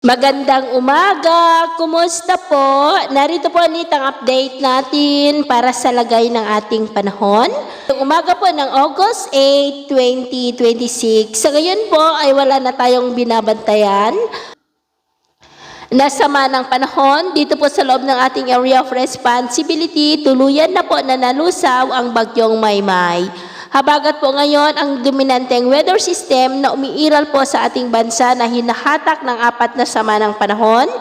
Magandang umaga! Kumusta po? Narito po ulit ang update natin para sa lagay ng ating panahon. Yung umaga po ng August 8, 2026. Sa ngayon po ay wala na tayong binabantayan na sama ng panahon. Dito po sa loob ng ating area of responsibility, tuluyan na po na nalusaw ang bagyong Maymay. Habagat po ngayon ang dominanteng weather system na umiiral po sa ating bansa na hinahatak ng apat na sama ng panahon,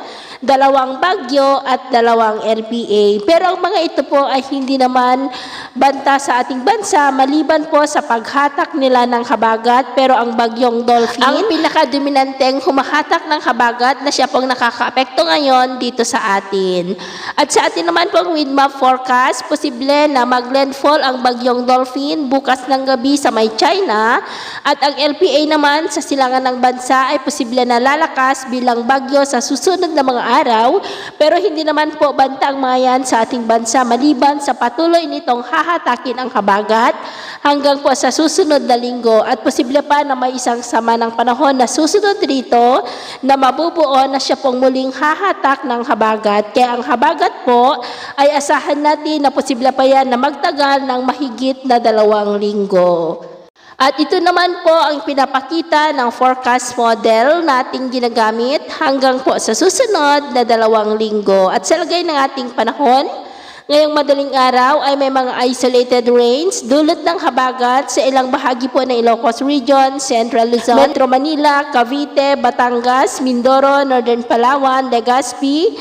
2 bagyo at 2 LPA. Pero ang mga ito po ay hindi naman banta sa ating bansa maliban po sa paghatak nila ng habagat. Pero ang bagyong Dolphin, ang pinakadominanteng humahatak ng habagat na siya pong nakakaapekto ngayon dito sa atin. At sa atin naman po ang wind map forecast, posible na maglandfall ang bagyong Dolphin bukas ng gabi sa may China. At ang LPA naman sa silangan ng bansa ay posible na lalakas bilang bagyo sa susunod na mga araw, pero hindi naman po banta ang mga yan sa ating bansa maliban sa patuloy nitong hahatakin ang habagat hanggang po sa susunod na linggo. At posible pa na may isang sama ng panahon na susunod rito na mabubuo na siya pong muling hahatak ng habagat. Kaya ang habagat po ay asahan natin na posible pa yan na magtagal ng mahigit na 2 linggo. At ito naman po ang pinapakita ng forecast model nating ginagamit hanggang po sa susunod na 2 linggo. At sa lagay ng ating panahon, ngayong madaling araw ay may mga isolated rains, dulot ng habagat sa ilang bahagi po ng Ilocos Region, Central Luzon, Metro Manila, Cavite, Batangas, Mindoro, Northern Palawan, Legazpi,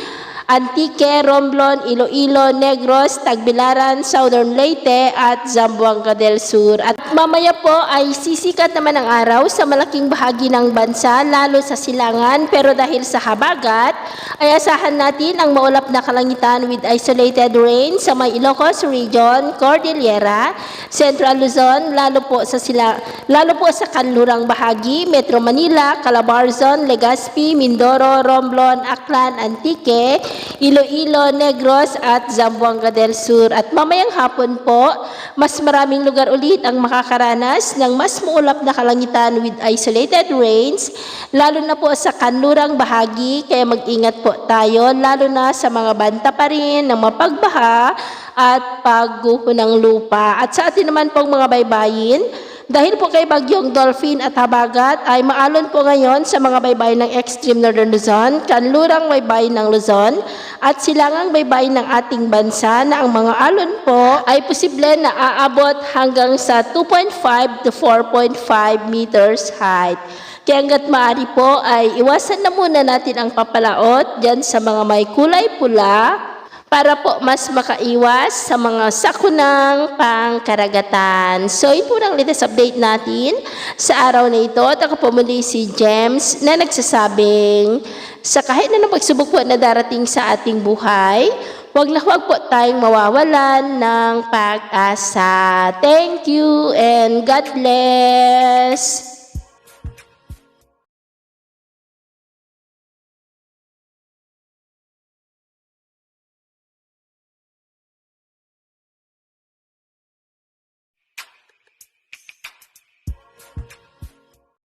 Antique, Romblon, Iloilo, Negros, Tagbilaran, Southern Leyte at Zamboanga del Sur. At mamaya po ay sisikat naman ang araw sa malaking bahagi ng bansa, lalo sa silangan. Pero dahil sa habagat, ay asahan natin ang maulap na kalangitan with isolated rain sa may Ilocos Region, Cordillera, Central Luzon, lalo po sa kanlurang bahagi, Metro Manila, Calabarzon, Legazpi, Mindoro, Romblon, Aklan, Antique, Iloilo, Negros at Zamboanga del Sur. At mamayang hapon po, mas maraming lugar ulit ang makakaranas ng mas maulap na kalangitan with isolated rains, lalo na po sa kanlurang bahagi. Kaya mag-ingat po tayo, lalo na sa mga banta pa rin ng mapagbaha at pagguho ng lupa. At sa atin naman pong mga baybayin, dahil po kay bagyong Dolphin at habagat ay maalon po ngayon sa mga baybayin ng extreme northern Luzon, kanlurang baybayin ng Luzon at silangang baybayin ng ating bansa na ang mga alon po ay posible na aabot hanggang sa 2.5 to 4.5 meters height. Kaya hanggat maaari po ay iwasan na muna natin ang papalaot dyan sa mga may kulay pula para po mas makaiwas sa mga sakunang pangkaragatan. So, ito ang latest update natin sa araw na ito. At ako po muli si James na nagsasabing sa kahit na pagsubok po na darating sa ating buhay, huwag po tayong mawawalan ng pag-asa. Thank you and God bless!